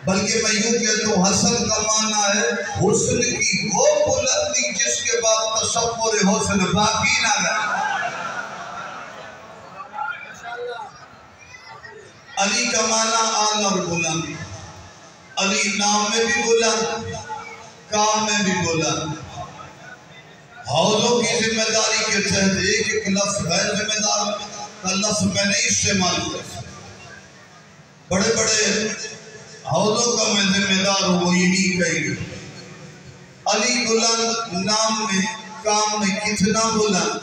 بلکہ میں یوں کہتا ہوں حسن کا معنی ہے حسن کی وہ بلندی جس کے بعد تصور حسن باقی نہ رہے۔ علی کا معنی اعلیٰ اور بلند، علی نام میں بھی بلند، کام میں بھی بلند۔ حوضوں کی ذمہ داری کے تحت ایک ایک لفظ غیر ذمہ دار کا لفظ میں نہیں استعمال کرتا۔ بڑے بڑے حوضوں کا میں ذمہ دار ہوں، وہ یہی کہیں گے علی بلند، نام میں کام میں کتنا بلند؟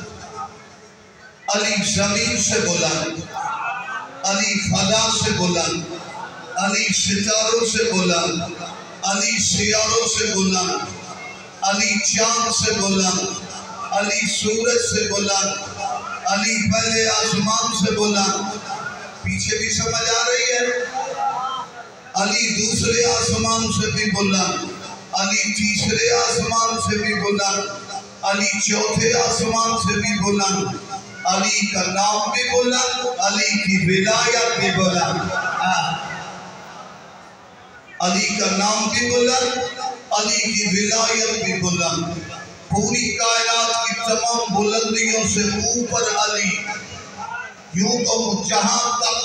علی زمین سے بلند، علی فضا سے بلند، علی ستاروں سے بلند، علی سیاروں سے بلند، علی چاند سے بلند، علی سورج سے بلند، علی پہلے آسمان سے بلند۔ پیچھے بھی سمجھ آ رہی ہے؟ علی دوسرے آسمان سے بھی بلند، علی تیسرے آسمان سے بھی بلند، علی چوتھے آسمان سے بھی بلند، علی کا نام بھی بلند، علی کی ولایت بھی بلند۔ علی کا نام بھی بلند، علی کی ولایت بھی بلند۔ پوری کائنات کی تمام بلندیوں سے اوپر علی، یوں کہوں جہاں تک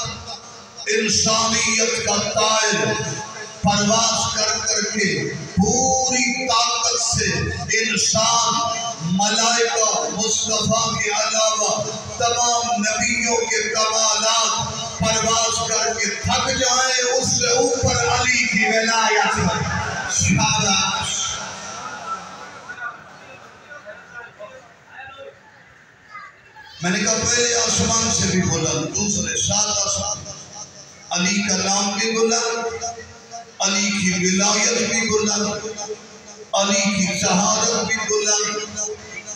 انسانیت کا طائر پرواز کر کر کے پوری طاقت سے انسان، ملائکہ، مصطفیٰ کے علاوہ تمام نبیوں کے کمالات پرواز کر کے تھک جائیں، اس سے اوپر علی کی ولایت ہے۔ شاباش۔ میں نے کہا پہلے آسمان سے بھی بلند، دوسرے سات آسمان، علی کا نام بھی بلند، علی کی ولایت بھی بلند، علی کی طہارت بھی بلند،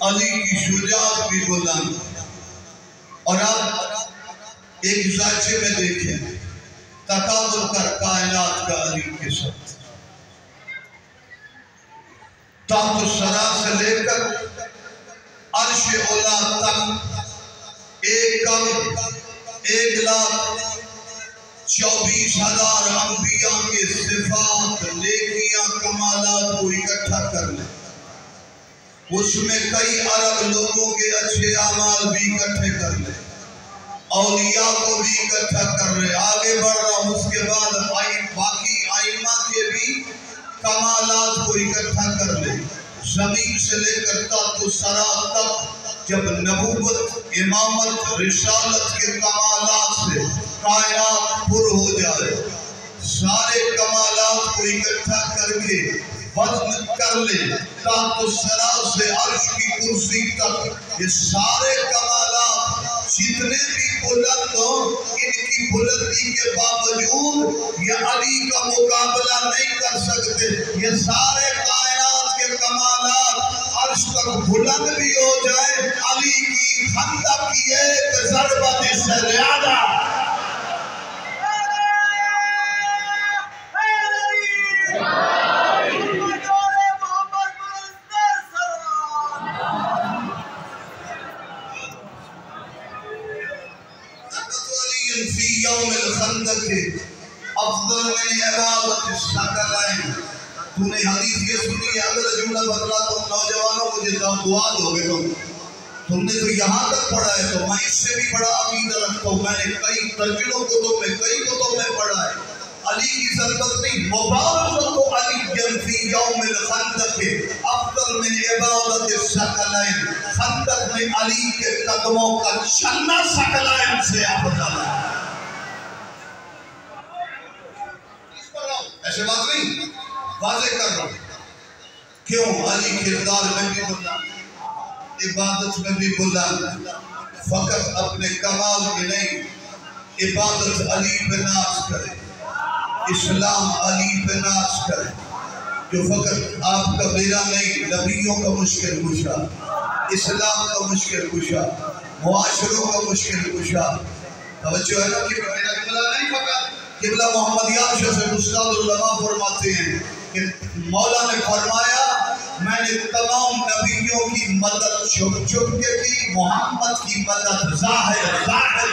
علی کی شجاعت بھی بلند۔ اور آپ ایک ذائچے میں دیکھیں تقابل کر کائنات کا علی کے ساتھ، تحت الثری سے لے کر عرش اولا تک 1,24,000 انبیاء کے صفات، نیکیاں، کمالات کو اکٹھا کر لیں۔ اس میں کئی ارب لوگوں کے اچھے اعمال بھی اکٹھے کر لیں، اولیاء کو بھی اکٹھا کر لیں۔ آگے بڑھ رہا ہوں، اس کے بعد باقی ائمہ کے بھی کمالات کو اکٹھا کر لیں۔ زمین سے لے کر تحت الثری تک جب نبوت، امامت، رسالت کے کمالات سے کائنات پر ہو جائے، سارے کمالات کو اکٹھا کر کے وزن کر لیں تحت الثری سے عرش کی کرسی تک، یہ سارے کمالات جتنے بھی بلند ہوں، ان کی بلندی کے باوجود یہ علی کا مقابلہ نہیں کر سکتے۔ یہ سارے کائنات کے کمالات عرش تک بلند بھی ہو جائے، علی کی خندق کی ایک ضربت اس سے زیادہ۔ فی یوم الخندق افضل من عبادت الثقلین۔ تو نے حدیث یہ سنی ہے، اگر جملہ بدلا تو نوجوانوں مجھے دعا دو گے تم نے تو یہاں تک پڑھا ہے، تو میں اس سے بھی بڑا عقیدہ رکھتا ہوں۔ میں نے کئی ترجموں کتب میں پڑھا ہے، علی کی ضربت نہیں، مبارزۃ علی فی یوم الخندق افضل من عبادت الثقلین۔ خندق میں علی کے قدموں کا چلنا ثقلین سے افضل ہے۔ ایسے بات نہیں، واضح کر رہا ہوں۔ کیوں؟ علی کردار میں بھی بلند، عبادت میں بھی بلند، فقط اپنے کمال میں نہیں، عبادت علی پہ ناز کرے، اسلام علی پہ ناز کرے، جو فقط آپ کا میرا نہیں، نبیوں کا مشکل کشا، اسلام کا مشکل کشا، معاشروں کا مشکل کشا۔ توجہ ہے نا کہ میرا قبلہ نہیں فقط قبلہ محمد یاشر سے استاد علماء فرماتے ہیں کہ مولا نے فرمایا میں نے تمام نبیوں کی مدد چھپ چھپ کے کی، محمد کی مدد ظاہر ظاہر۔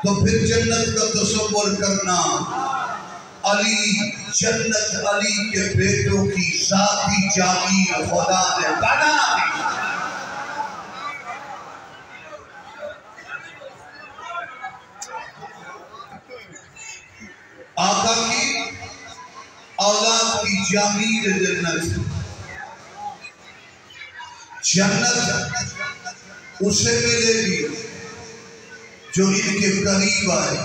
تو پھر جنت کا تصور کرنا، علی جنت علی کے بیٹوں کی ذاتی جاگیر خدا نے بنا دی۔ آقا کی اولاد کی جاگیر جنت، جنت اسے ملے گی جو ان کے قریب آئے۔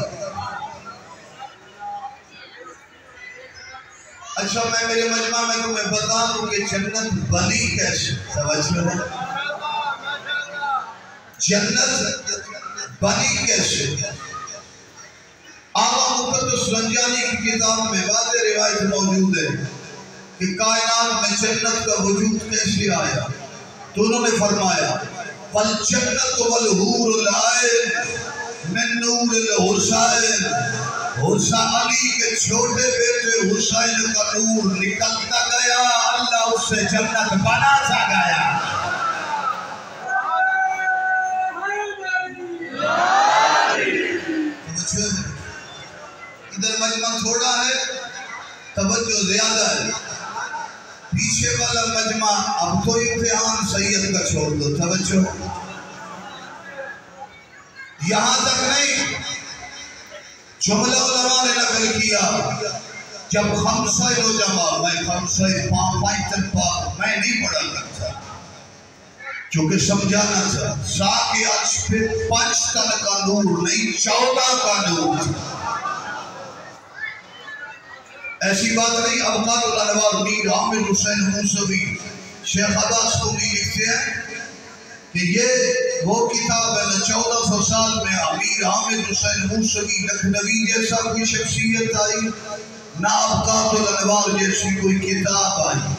اچھا میں میرے مجمع میں تمہیں بتا دوں کہ جنت بنی کیسے، سمجھ ہے؟ جنت بنی کیسے؟ آقا مقدس رنجانی کی کتاب میں واضح روایت موجود ہے کہ کائنات میں جنت کا وجود کیسے آیا، تو انہوں نے فرمایا فالجنت والحور العین من نور الحسین، حسین علی کے چھوٹے بیٹے حسین کا نور نکلتا گیا، اللہ اس سے جنت بناتا گیا۔ ادھر مجمع تھوڑا ہے، توجہ زیادہ ہے، پیچھے والا مجمع اب تو امتحان سید کا چھوڑ دو، توجہ یہاں تک نہیں۔ جملہ علماء نے نقل کیا جب خمسہ جمع، میں خمسہ میں نہیں پڑھا کرتا کیونکہ سمجھانا تھا، سا کے عرش پہ 5 تن کا نور نہیں 14 کا نور تھا۔ ایسی بات نہیں، ابقار الانوار میر حامد حسین موسوی شیخ عباس کو بھی لکھتے ہیں کہ یہ وہ کتاب ہے نہ 1400 سال میں امیر حامد حسین موسوی لکھنوی جیسا کوئی شخصیت آئی، نہ ابقار الانوار جیسی کوئی کتاب آئی۔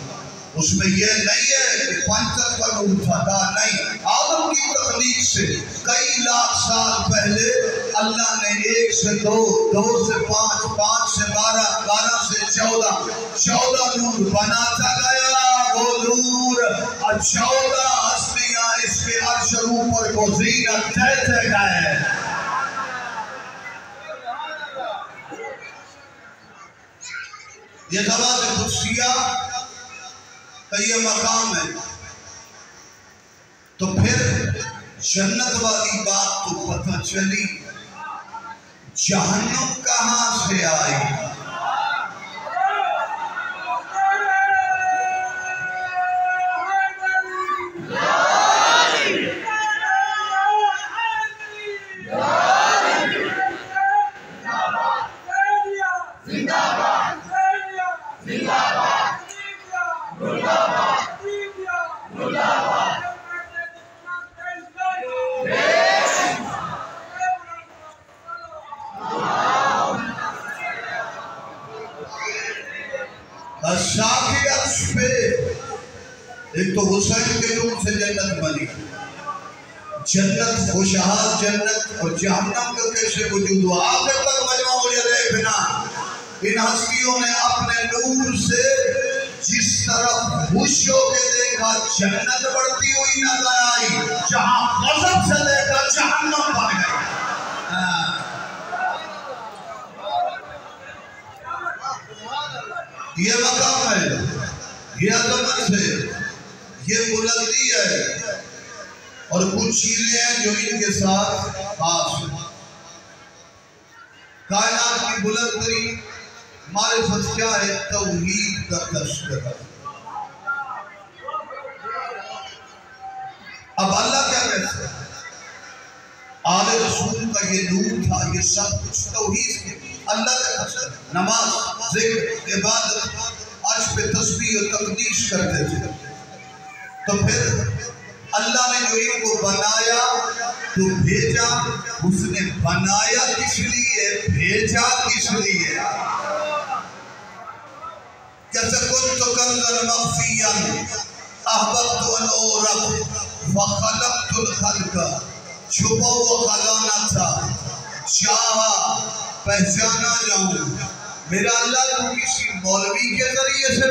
اس میں یہ نہیں ہے کہ 5 کا نور تھا، نہیں، آدم کی تخلیق سے کئی لاکھ سال پہلے اللہ نے 1 سے 2، 2 سے 5، 5 سے 12، 12 سے 14 نور بناتا گیا۔ وہ نور اور 14 ہستیاں اس کے عرش اوپر کو زینت دیتے گئے۔ یہ ذوات قدسیہ کا یہ مقام ہے، تو پھر جنت والی بات تو پتہ چلی، جہنم کہاں سے آئی؟ شاخ عرش پہ ایک تو حسین کے نور سے جنت بنی، جنت خوشحال جنت، اور جہنم کا کیسے وجود ہوا؟ آخر تک مجمع مجھے دیکھنا، ان ہستیوں نے اپنے نور سے جس طرف خوش ہو کے دیکھا جنت بڑھتی ہوئی نظر آئی، جہاں غضب سے دیکھا جہنم بن گئی۔ یہ مقام ہے، یہ عظمت ہے، یہ بلندی ہے، اور کچھ چیزیں ہیں جو ان کے ساتھ خاص ہیں۔ کائنات کی بلند ترین معرفت کیا ہے؟ توحید کا تذکرہ۔ اب اللہ کیا کہتا ہے؟ آل رسول کا یہ نور تھا، یہ سب کچھ توحید کے اللہ کا تذکرہ، نماز، ذکر، عبادت، عرش پہ تسبیح اور تقدیس کرتے تھے۔ تو پھر اللہ نے جو ان کو بنایا تو بھیجا، اس نے بنایا کس لیے، بھیجا کس لیے؟ جیسے كنت كنزا مخفيا احببت ان اعرف فخلقت الخلق، چھپا ہوا خزانہ تھا، چاہا پہچانا جاؤں۔ میرا اللہ کو کسی مولوی کے ذریعے سے